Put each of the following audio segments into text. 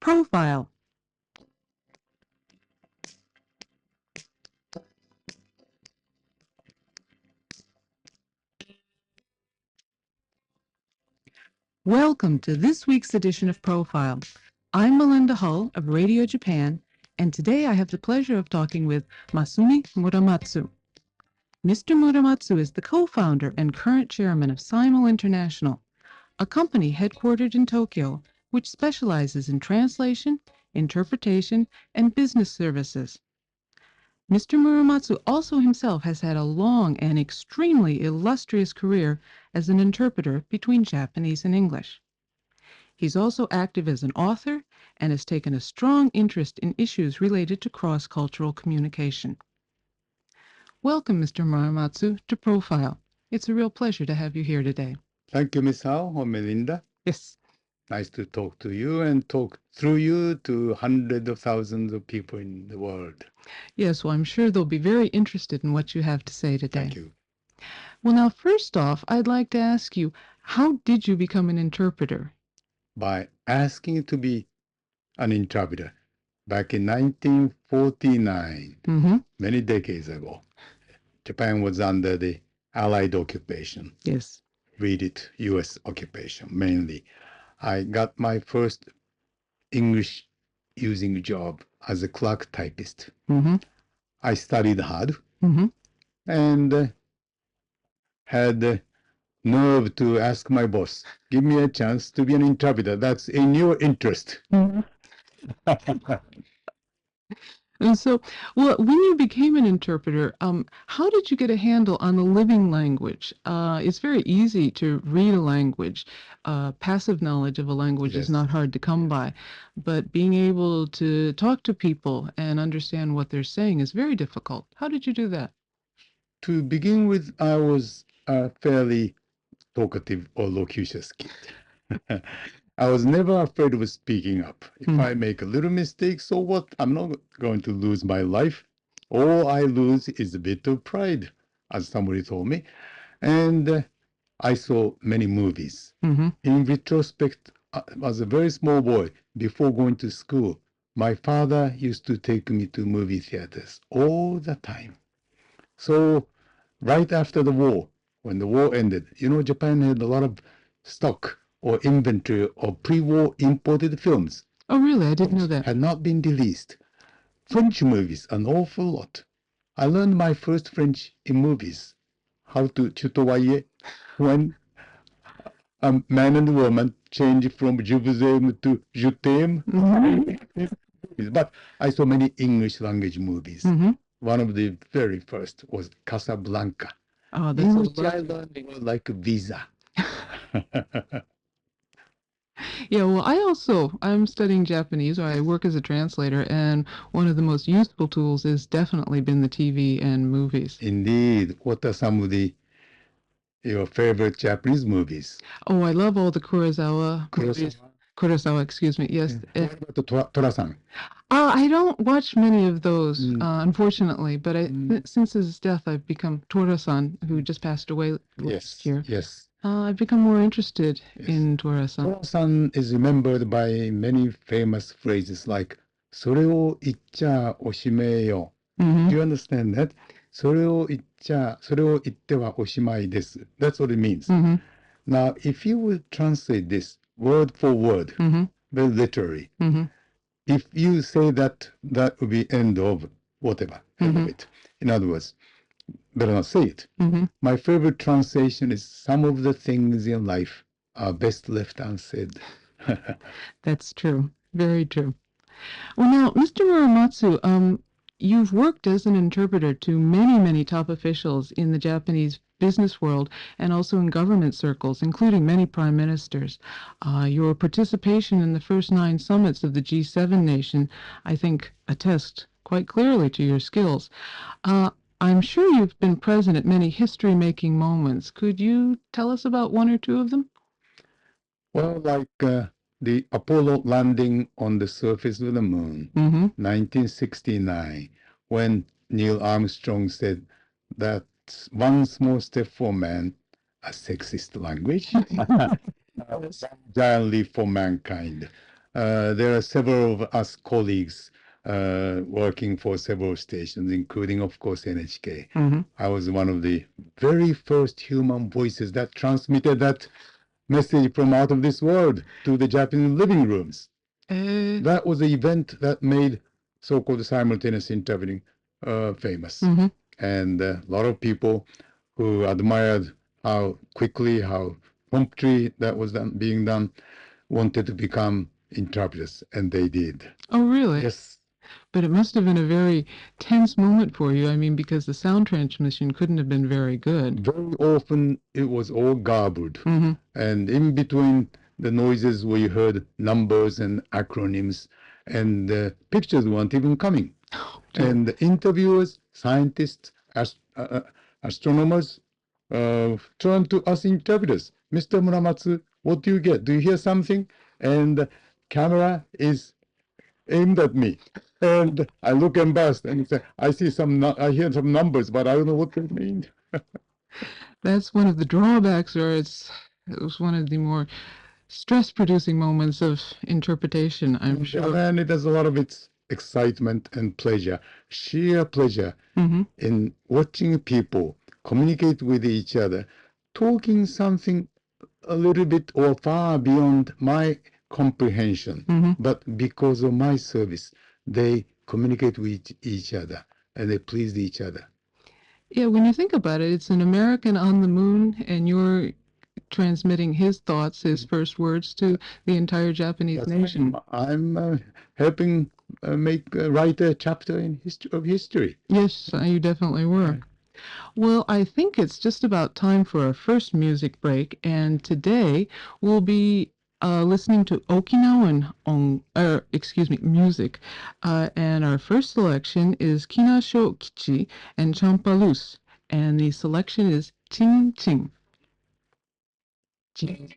Profile. Welcome to this week's edition of Profile. I'm Melinda Hull of Radio Japan, and today I have the pleasure of talking with Masumi Muramatsu. Mr. Muramatsu is the co-founder and current chairman of Simul International, a company headquartered in Tokyo which specializes in translation, interpretation, and business services. Mr. Muramatsu also himself has had a long and extremely illustrious career as an interpreter between Japanese and English. He's also active as an author and has taken a strong interest in issues related to cross-cultural communication. Welcome, Mr. Muramatsu, to Profile. It's a real pleasure to have you here today. Thank you, Miss Hao or Melinda. Yes. Nice to talk to you and talk through you to hundreds of thousands of people in the world. Yes, well, I'm sure they'll be very interested in what you have to say today. Thank you. Well, now, first off, I'd like to ask you, how did you become an interpreter? By asking to be an interpreter back in 1949, many decades ago, Japan was under the Allied occupation. Yes. Read it, U.S. occupation mainly. I got my first English using job as a clerk typist. I studied hard and had the nerve to ask my boss, give me a chance to be an interpreter. That's in your interest. And so, well, when you became an interpreter, how did you get a handle on the living language? It's very easy to read a language. Passive knowledge of a language is not hard to come by, but being able to talk to people and understand what they're saying is very difficult. How did you do that? To begin with, I was a fairly talkative or loquacious kid. I was never afraid of speaking up. If I make a little mistake, so what? I'm not going to lose my life. All I lose is a bit of pride, as somebody told me. And I saw many movies. In retrospect, as a very small boy, before going to school, my father used to take me to movie theaters all the time. So right after the war, when the war ended, Japan had a lot of stock or inventory of pre-war imported films. Oh, really? I didn't know that. Had not been released. French movies, an awful lot. I learned my first French in movies. How to tutoyer when a man and woman change from je vous aime to je t'aime. But I saw many English language movies. One of the very first was Casablanca. Oh, that's in which I learned like a visa. Yeah, well, I'm studying Japanese, or I work as a translator, and one of the most useful tools has definitely been the TV and movies. Indeed. What are some of your favorite Japanese movies? Oh, I love all the Kurosawa movies. Kurosawa, excuse me. Yes. What about Tora-san? I don't watch many of those, unfortunately, but since his death, I've become Tora-san, who just passed away last year. Yes. I've become more interested in Tora-san. Tora-san is remembered by many famous phrases like, それを言っちゃおしめよ. Do you understand that? それを言ってはおしまいです. That's what it means. Now, if you would translate this word for word, very literally, if you say that, that would be end of whatever, end of it. In other words, better not say it. My favorite translation is some of the things in life are best left unsaid. That's true. Very true. Well, now, Mr. Muramatsu, you've worked as an interpreter to many, many top officials in the Japanese business world and also in government circles, including many prime ministers. Your participation in the first 9 summits of the G7 nation, I think, attest quite clearly to your skills. I'm sure you've been present at many history-making moments. Could you tell us about 1 or 2 of them? Well, like the Apollo landing on the surface of the moon, 1969, when Neil Armstrong said that's one small step for man, a sexist language, one giant leap for mankind. There are several of us colleagues working for several stations, including, of course, NHK. I was one of the very first human voices that transmitted that message from out of this world to the Japanese living rooms. That was the event that made so-called simultaneous interpreting famous. And a lot of people who admired how quickly, how promptly that was being done, wanted to become interpreters, and they did. Oh, really? Yes. But it must have been a very tense moment for you. I mean, because the sound transmission couldn't have been very good. Very often it was all garbled. And in between the noises we heard numbers and acronyms, and pictures weren't even coming. And the interviewers, scientists, astronomers turned to us interpreters. Mr. Muramatsu, what do you get? Do you hear something? And the camera is aimed at me. And I look embarrassed and say, I hear some numbers, but I don't know what they mean. That's one of the drawbacks, or it was one of the more stress-producing moments of interpretation, I'm sure. And it has a lot of its excitement and pleasure, sheer pleasure in watching people communicate with each other, talking something a little bit or far beyond my comprehension. But because of my service, they communicate with each other and they please each other. Yeah, when you think about it, it's an American on the moon, and you're transmitting his thoughts, his first words to the entire Japanese nation. I'm helping write a chapter in history. Yes, you definitely were. Well, I think it's just about time for our first music break, and today we'll be listening to Okinawan music, and our first selection is Kinasho Kichi and Champalus, and the selection is Ching Ching. Ching.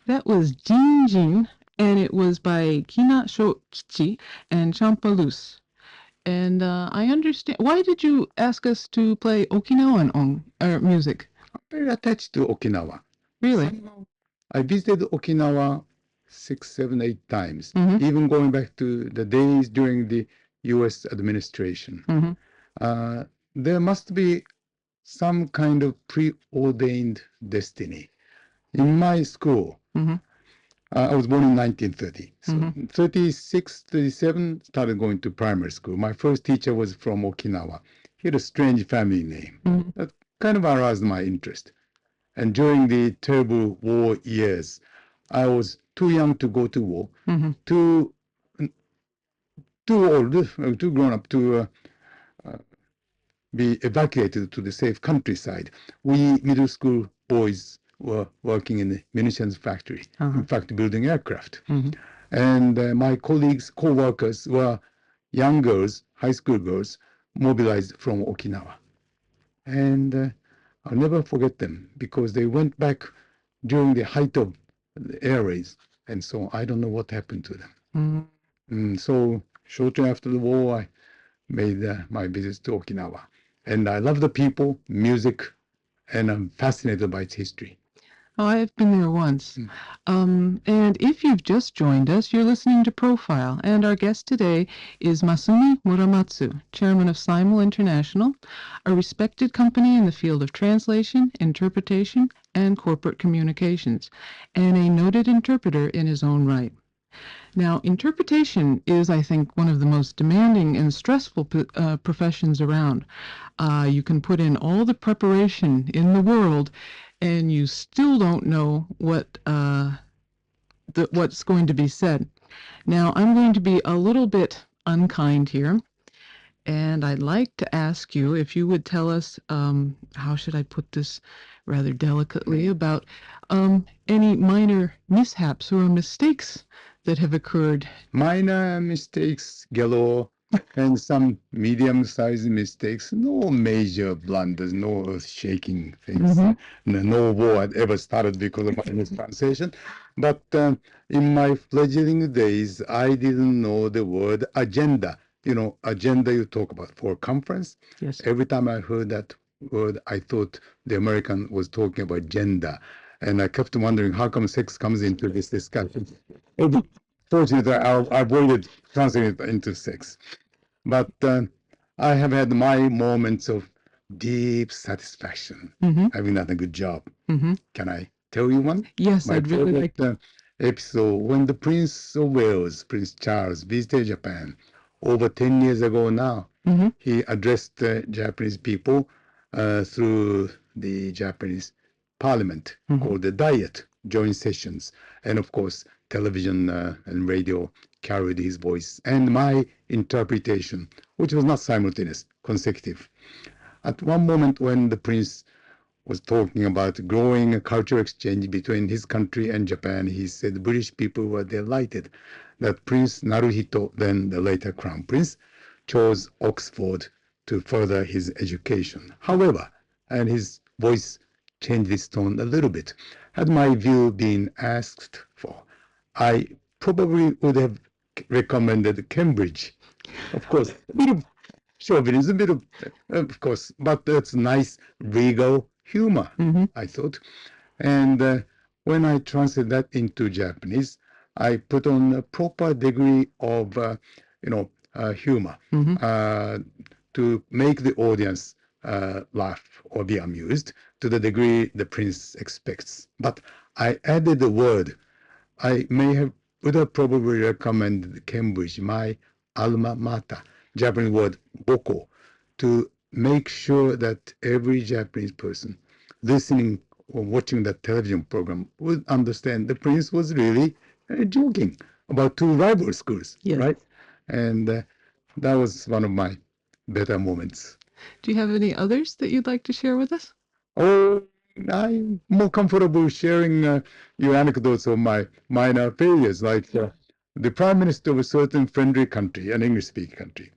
That was Jin Jin, and it was by Kina Shokichi and Champalus. And I understand. Why did you ask us to play Okinawan music? I'm very attached to Okinawa. Really? Somehow, I visited Okinawa 6, 7, 8 times, even going back to the days during the U.S. administration. There must be some kind of preordained destiny. In my school, I was born in 1930. So 36, 37, started going to primary school. My first teacher was from Okinawa. He had a strange family name. That kind of aroused my interest. And during the terrible war years, I was too young to go to war, too old, too grown up to be evacuated to the safe countryside. We middle school boys were working in the munitions factory, in fact, building aircraft. And my colleagues, co-workers were young girls, high school girls, mobilized from Okinawa. And I'll never forget them because they went back during the height of the airways, and so I don't know what happened to them. Mm. So shortly after the war, I made my visit to Okinawa. And I love the people, music, and I'm fascinated by its history. Oh, I've been there once. Mm. And if you've just joined us, you're listening to Profile, and our guest today is Masumi Muramatsu, chairman of Simul International, a respected company in the field of translation, interpretation, and corporate communications, and a noted interpreter in his own right. Now, interpretation is, I think, one of the most demanding and stressful professions around. You can put in all the preparation in the world, and you still don't know what's going to be said. Now, I'm going to be a little bit unkind here, and I'd like to ask you if you would tell us, how should I put this rather delicately, about any minor mishaps or mistakes that have occurred. Minor mistakes galore and some medium-sized mistakes. No major blunders, no earth-shaking things. No war had ever started because of my mistranslation. But in my fledgling days, I didn't know the word agenda. You know, agenda you talk about for a conference. Yes. Every time I heard that word, I thought the American was talking about gender. And I kept wondering, how come sex comes into this discussion? Fortunately, I avoided translating it into sex. But I have had my moments of deep satisfaction, having done a good job. Can I tell you one? Yes, My I'd really like favorite episode, when the Prince of Wales, Prince Charles, visited Japan over 10 years ago now. He addressed the Japanese people through the Japanese parliament called the Diet, joint sessions. And of course, television and radio carried his voice and my interpretation, which was not simultaneous, consecutive. At one moment when the prince was talking about growing cultural exchange between his country and Japan, he said the British people were delighted that Prince Naruhito, then the later Crown Prince, chose Oxford to further his education. However, and his voice changed its tone a little bit, had my view been asked for, I probably would have recommended Cambridge. Of course, a bit of chauvinism, a bit of course, but that's nice, regal humor, I thought. And when I translated that into Japanese, I put on a proper degree of, humor to make the audience laugh or be amused to the degree the prince expects. But I added a word. I would have probably recommended Cambridge, my alma mater, Japanese word boko, to make sure that every Japanese person listening or watching that television program would understand the prince was really joking about two rival schools, right? And that was one of my better moments. Do you have any others that you'd like to share with us? Oh, I'm more comfortable sharing your anecdotes of my minor failures. Like the prime minister of a certain friendly country, an English-speaking country,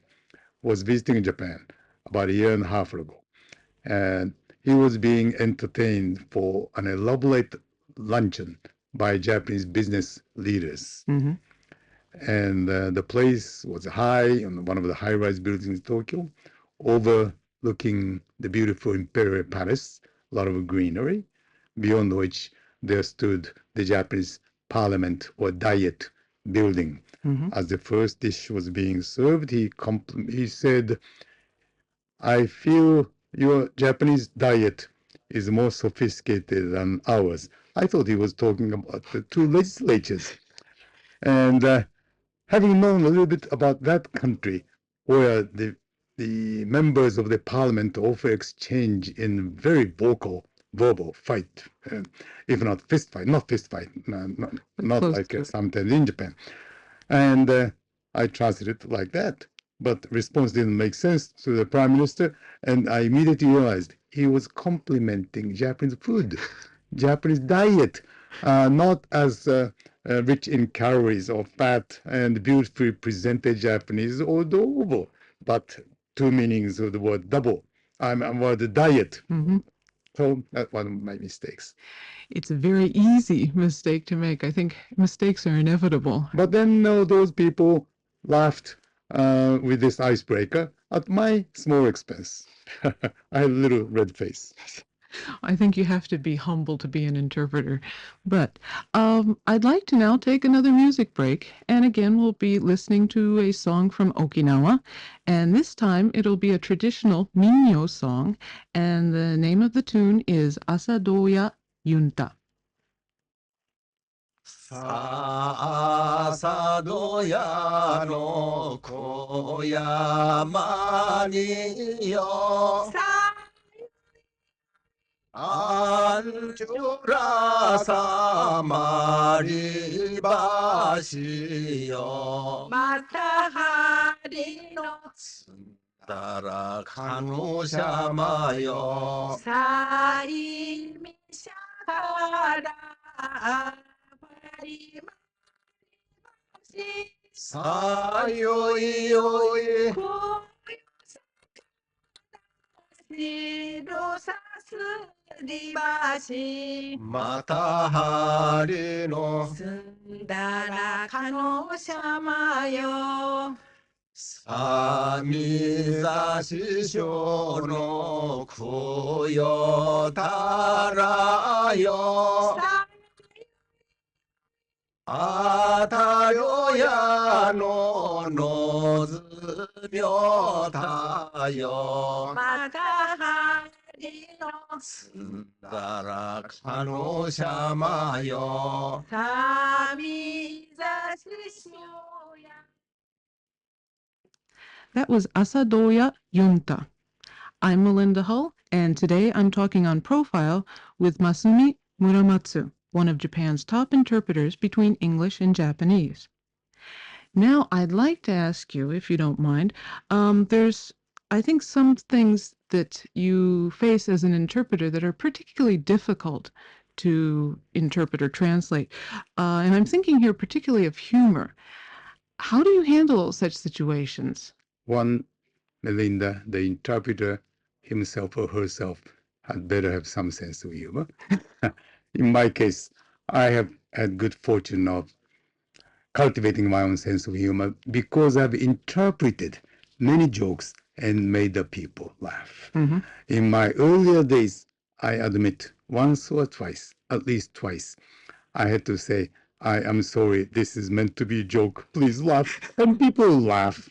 was visiting Japan about a year and a half ago. And he was being entertained for an elaborate luncheon by Japanese business leaders. And the place was high on one of the high-rise buildings in Tokyo, overlooking the beautiful imperial palace, a lot of greenery, beyond which there stood the Japanese parliament or diet building. As the first dish was being served, he said, I feel your Japanese diet is more sophisticated than ours. I thought he was talking about the two legislatures. And having known a little bit about that country, where the members of the parliament often exchange in very verbal fight, if not fist fight, not like sometimes in Japan. And I translated it like that. But response didn't make sense to the prime minister, and I immediately realized he was complimenting Japanese food, Japanese diet, not as rich in calories or fat and beautifully presented Japanese or double, but two meanings of the word double. I'm word diet. So that's one of my mistakes. It's a very easy mistake to make. I think mistakes are inevitable. But then those people laughed with this icebreaker at my small expense. I had a little red face. I think you have to be humble to be an interpreter. But I'd like to now take another music break. And again, we'll be listening to a song from Okinawa. And this time it'll be a traditional minyo song. And the name of the tune is Asadoya Yunta. さあ、朝どやの小山によ。アンジュラサマリバシよ。また針のつんだらかのしゃまよ。さいみしゃからりましさよいよい。こよさしろさすりばしまたはりの。すんだらかのしゃまよ。さみざししょうのこよたらよ。あたよやののずみょたよ。またはりのつんだらかのしゃまよ。さみざししょうや。That was Asadoya Yunta. I'm Melinda Hull, and today I'm talking on Profile with Masumi Muramatsu, one of Japan's top interpreters between English and Japanese. Now, I'd like to ask you, if you don't mind, there's, I think, some things that you face as an interpreter that are particularly difficult to interpret or translate. And I'm thinking here particularly of humor. How do you handle such situations? One, Melinda, the interpreter himself or herself, had better have some sense of humor. In my case, I have had good fortune of cultivating my own sense of humor because I've interpreted many jokes and made the people laugh. Mm-hmm. In my earlier days, I admit once or twice, at least twice, I had to say, I am sorry, this is meant to be a joke, please laugh, and people laugh.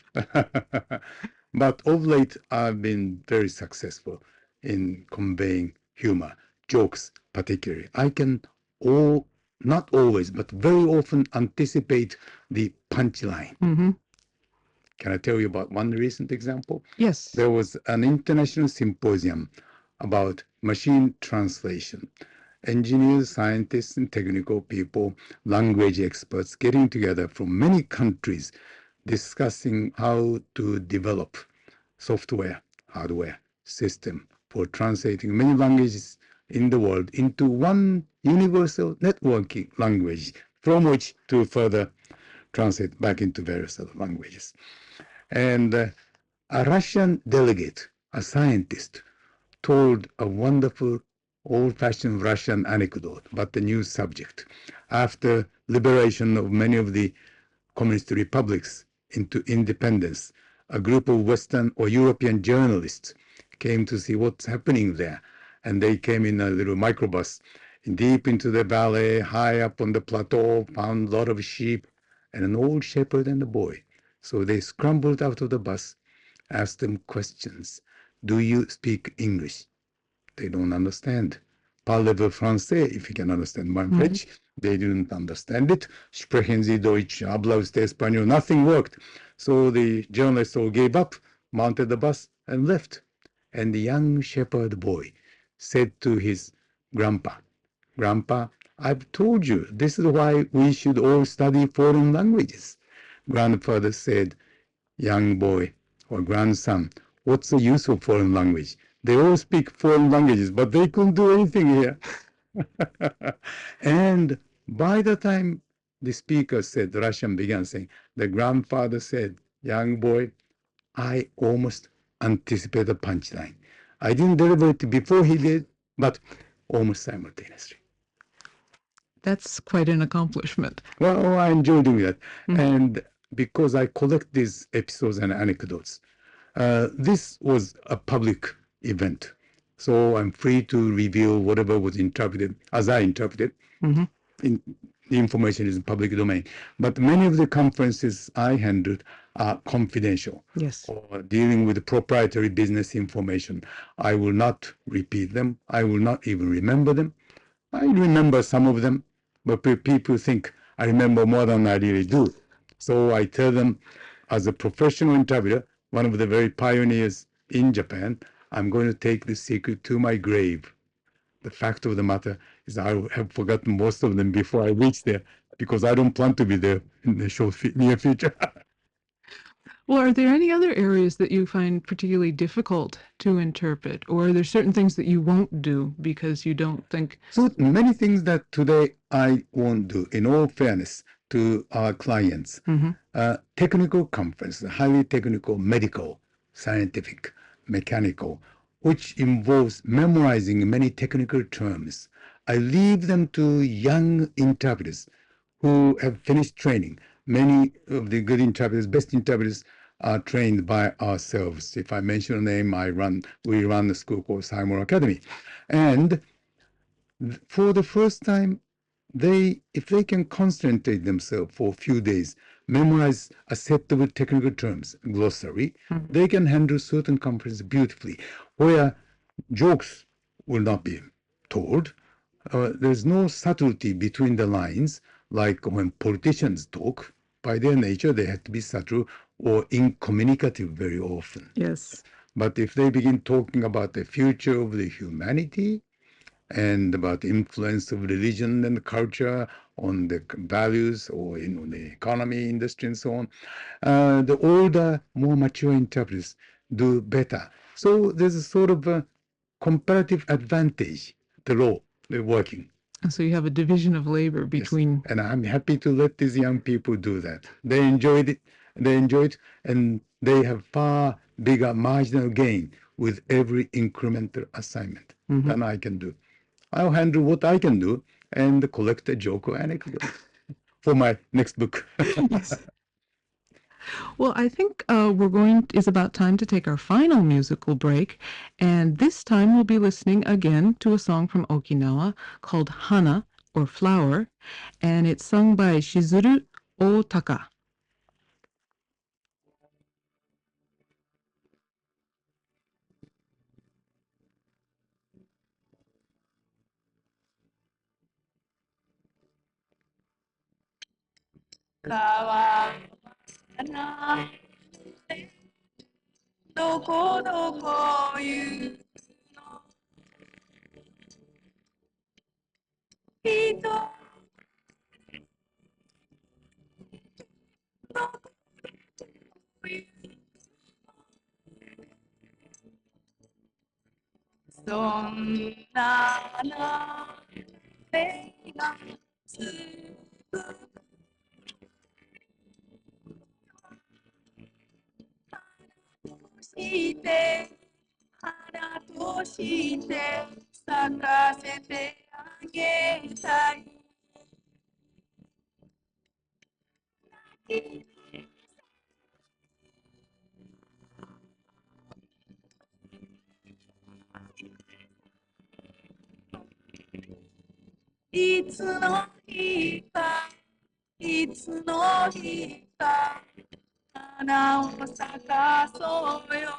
But of late, I've been very successful in conveying humor, jokes particularly. I can not always, but very often anticipate the punchline. Mm-hmm. Can I tell you about one recent example? Yes. There was an international symposium about machine translation. Engineers, scientists, and technical people, language experts getting together from many countries discussing how to develop software, hardware, system for translating many languages in the world into one universal networking language from which to further translate back into various other languages. And a Russian delegate, a scientist, told a wonderful old-fashioned Russian anecdote about the new subject. After liberation of many of the communist republics into independence, a group of Western or European journalists came to see what's happening there. And they came in a little microbus deep into the valley, high up on the plateau, found a lot of sheep and an old shepherd and a boy. So they scrambled out of the bus, asked them questions. Do you speak English? They don't understand. Parlez-vous français, if you can understand my French. They didn't understand it. Sprechen Sie Deutsch, habla usted español. Nothing worked. So the journalists all gave up, mounted the bus, and left. And the young shepherd boy said to his grandpa, Grandpa, I've told you, this is why we should all study foreign languages. Grandfather said, young boy or grandson, what's the use of foreign language? They all speak foreign languages, but they couldn't do anything here. And by the time the speaker said, the Russian began saying, the grandfather said, young boy, I almost anticipated the punchline. I didn't deliver it before he did, but almost simultaneously. That's quite an accomplishment. Well, I enjoy doing that. Mhm. And because I collect these episodes and anecdotes, this was a public event. So I'm free to reveal whatever was interpreted as I interpreted. Mhm. The information is in public domain. But many of the conferences I handled are confidential Yes. or dealing with proprietary business information. I will not repeat them. I will not even remember them. I remember some of them, but people think I remember more than I really do. So I tell them, as a professional interpreter, one of the very pioneers in Japan, I'm going to take this secret to my grave. The fact of the matter is I have forgotten most of them before I reach there because I don't plan to be there in the near future. Well, are there any other areas that you find particularly difficult to interpret, or are there certain things that you won't do because you don't think? So many things that today I won't do, in all fairness to our clients. Mhm. Technical conference, highly technical, medical, scientific, mechanical, which involves memorizing many technical terms. I leave them to young interpreters who have finished training. Many of the good interpreters, best interpreters, are trained by ourselves. If I mention a name, we run a school called Simon Academy. And for the first time, if they can concentrate themselves for a few days, memorize a set of technical terms, glossary, they can handle certain conferences beautifully, where jokes will not be told. There's no subtlety between the lines, like when politicians talk. By their nature, they have to be subtle or incommunicative very often. Yes. But if they begin talking about the future of the humanity, and about the influence of religion and culture on the values or in the economy, industry, and so on, the older, more mature interpreters do better. So there's a sort of a comparative advantage, the law, they're working. And so you have a division of labor between. Yes. And I'm happy to let these young people do that. They enjoy it, and they have far bigger marginal gain with every incremental assignment than I can do. I'll handle what I can do and collect a joke or anecdote for my next book. Yes. Well, I think it's about time to take our final musical break. And this time we'll be listening again to a song from Okinawa called Hana, or Flower, and it's sung by Shizuru Otaka. 川などこどこ行くの人どこ行くそんな流れが続くして花として咲かせてあげたいいつの日かいつの日か花を咲かそうよ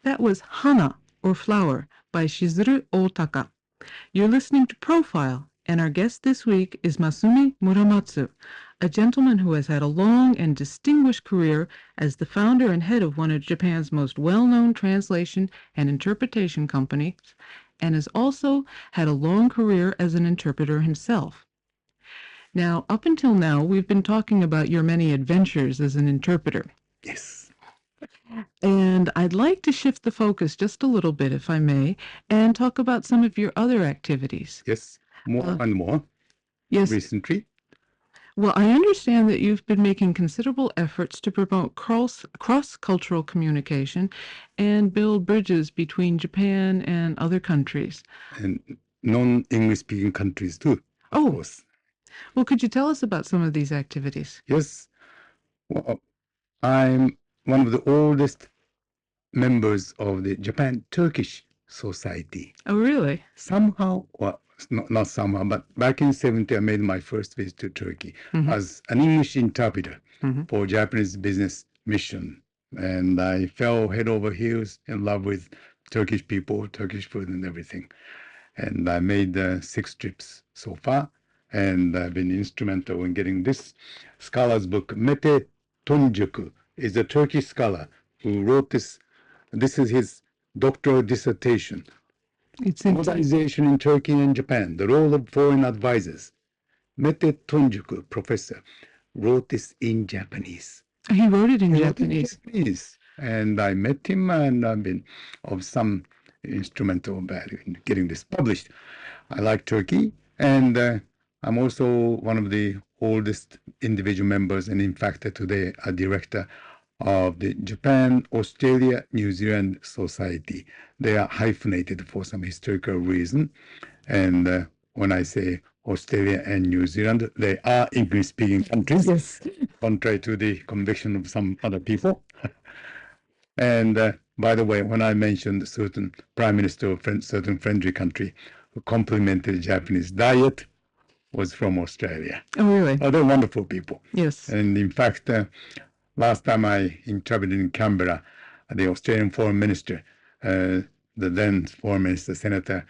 That was Hana, or Flower, by Shizuru Otaka. You're listening to Profile, and our guest this week is Masumi Muramatsu, a gentleman who has had a long and distinguished career as the founder and head of one of Japan's most well-known translation and interpretation companies, and has also had a long career as an interpreter himself. Now, up until now, we've been talking about your many adventures as an interpreter. Yes. And I'd like to shift the focus just a little bit, if I may, and talk about some of your other activities. Yes. More and more Yes. recently. Well, I understand that you've been making considerable efforts to promote cross-cultural communication and build bridges between Japan and other countries. And non-English speaking countries too, of Oh, course. well, could you tell us about some of these activities? Yes, well, I'm one of the oldest members of the Japan-Turkish Society. Oh, really? Somehow, well, not somehow, but back in 70, I made my first visit to Turkey Mhm. as an English interpreter Mhm. for Japanese business mission. And I fell head over heels in love with Turkish people, Turkish food and everything. And I made 6 trips so far. And I've been instrumental in getting this scholar's book. Mete Tunjuk is a Turkish scholar who wrote this. This is his doctoral dissertation. It's in Modernization in Turkey and Japan, the role of foreign advisors. Mete Tunjuk, professor, wrote this in Japanese. He wrote it in He wrote it in Japanese. Japanese. And I met him and I've been of some instrumental value in getting this published. I like Turkey and I'm also one of the oldest individual members and in fact today a director of the Japan, Australia, New Zealand Society. They are hyphenated for some historical reason. And when I say Australia and New Zealand, they are English-speaking countries, Yes. contrary to the conviction of some other people. And by the way, when I mentioned certain prime minister of certain friendly country who complimented the Japanese diet was from Australia. Oh, really? Oh, they're wonderful people. Yes. And in fact, last time I interpreted in Canberra, the Australian Foreign Minister, the then Foreign Minister, Senator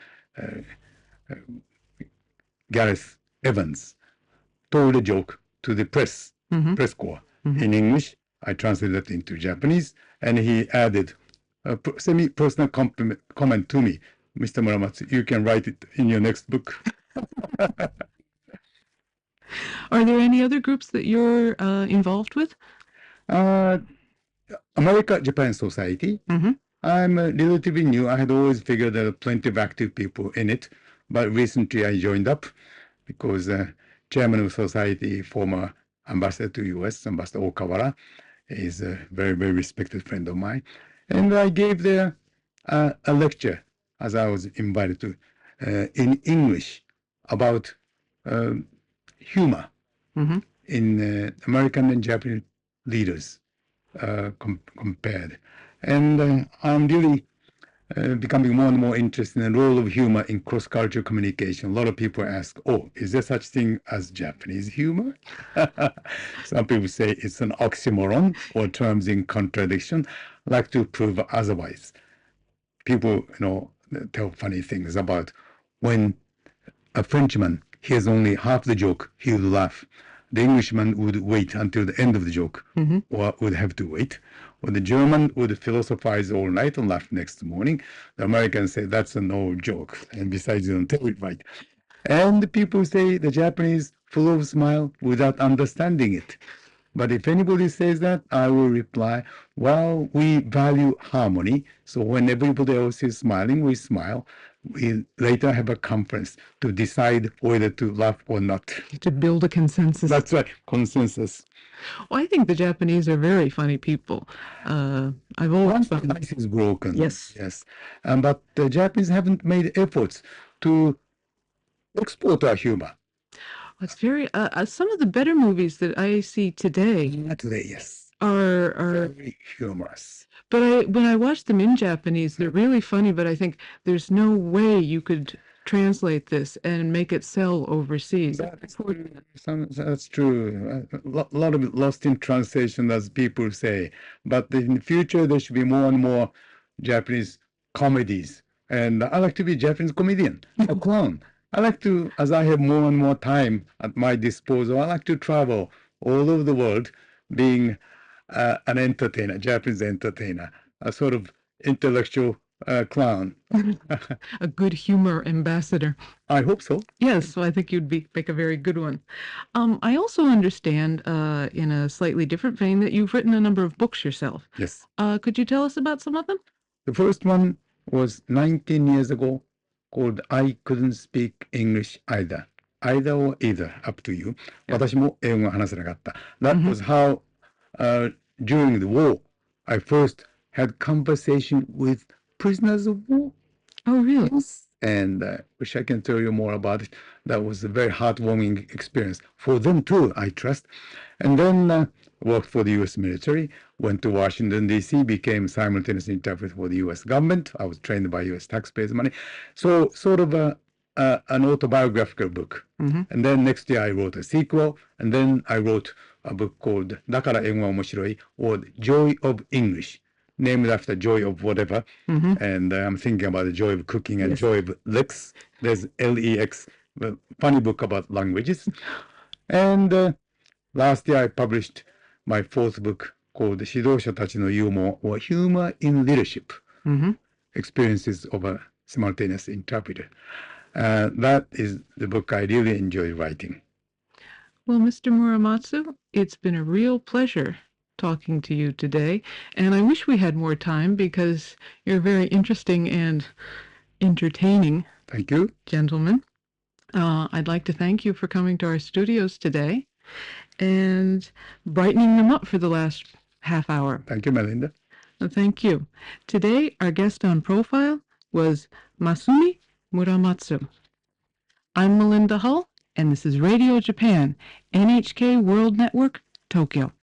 Gareth Evans, told a joke to the press corps in English. I translated it into Japanese, and he added a semi-personal comment to me. Mr. Muramatsu, you can write it in your next book. Are there any other groups that you're involved with? America-Japan Society. I'm relatively new. I had always figured there are plenty of active people in it, but recently I joined up because chairman of the society, former ambassador to U.S., Ambassador Okawara, is a very, very respected friend of mine. And I gave there a lecture, as I was invited to, in English about humor in American and Japanese leaders compared. And I'm really becoming more and more interested in the role of humor in cross-cultural communication. A lot of people ask, oh, is there such thing as Japanese humor? Some people say it's an oxymoron or terms in contradiction. I like to prove otherwise. People, tell funny things about when a Frenchman hears only half the joke, he would laugh. The Englishman would wait until the end of the joke, or would have to wait. Or the German would philosophize all night and laugh next morning. The Americans say that's an old joke, and besides, you don't tell it right. And the people say the Japanese full of smile without understanding it. But if anybody says that, I will reply, well, we value harmony. So when everybody else is smiling, we smile. We later have a conference to decide whether to laugh or not. To build a consensus. That's right, consensus. Well, I think the Japanese are very funny people. I've always Once the found... ice is broken. Yes. Yes. But the Japanese haven't made efforts to export our humor. It's very some of the better movies that I see today Today, yes. are Very humorous. but when I watch them in Japanese, they're really funny, but I think there's no way you could translate this and make it sell overseas. That's true. A lot of it lost in translation, as people say. But in the future, there should be more and more Japanese comedies. And I like to be a Japanese comedian, a clown. I like to, as I have more and more time at my disposal, I like to travel all over the world being an entertainer, Japanese entertainer, a sort of intellectual clown. A good humor ambassador. I hope so. Yes, well, I think you'd make a very good one. I also understand, in a slightly different vein, that you've written a number of books yourself. Yes. Could you tell us about some of them? The first one was 19 years ago, called I Couldn't Speak English Either. either or either, up to you. Yeah. 私も英語が話せなかった。That Mhm. was how, during the war, I first had conversation with prisoners of war. Oh, really? And wish I can tell you more about it. That was a very heartwarming experience for them too, I trust. And then worked for the U.S. military, went to Washington, D.C., became simultaneous interpreter for the U.S. government. I was trained by U.S. taxpayers' money. So sort of an autobiographical book. Mhm. And then next year I wrote a sequel. And then I wrote a book called だから英語が面白い or Joy of English, named after joy of whatever. Mhm. And I'm thinking about the joy of cooking and Yes. joy of Lex. There's L-E-X, a funny book about languages. And last year I published my fourth book called 指導者たちのユーモア or Humor in Leadership, Mhm. Experiences of a Simultaneous Interpreter. That is the book I really enjoy writing. Well, Mr. Muramatsu, it's been a real pleasure talking to you today, and I wish we had more time because you're a very interesting and entertaining Thank you. gentleman. I'd like to thank you for coming to our studios today and brightening them up for the last half hour. Thank you, Melinda. Thank you. Today, our guest on Profile was Masumi Muramatsu. I'm Melinda Hull, and this is Radio Japan, NHK World Network, Tokyo.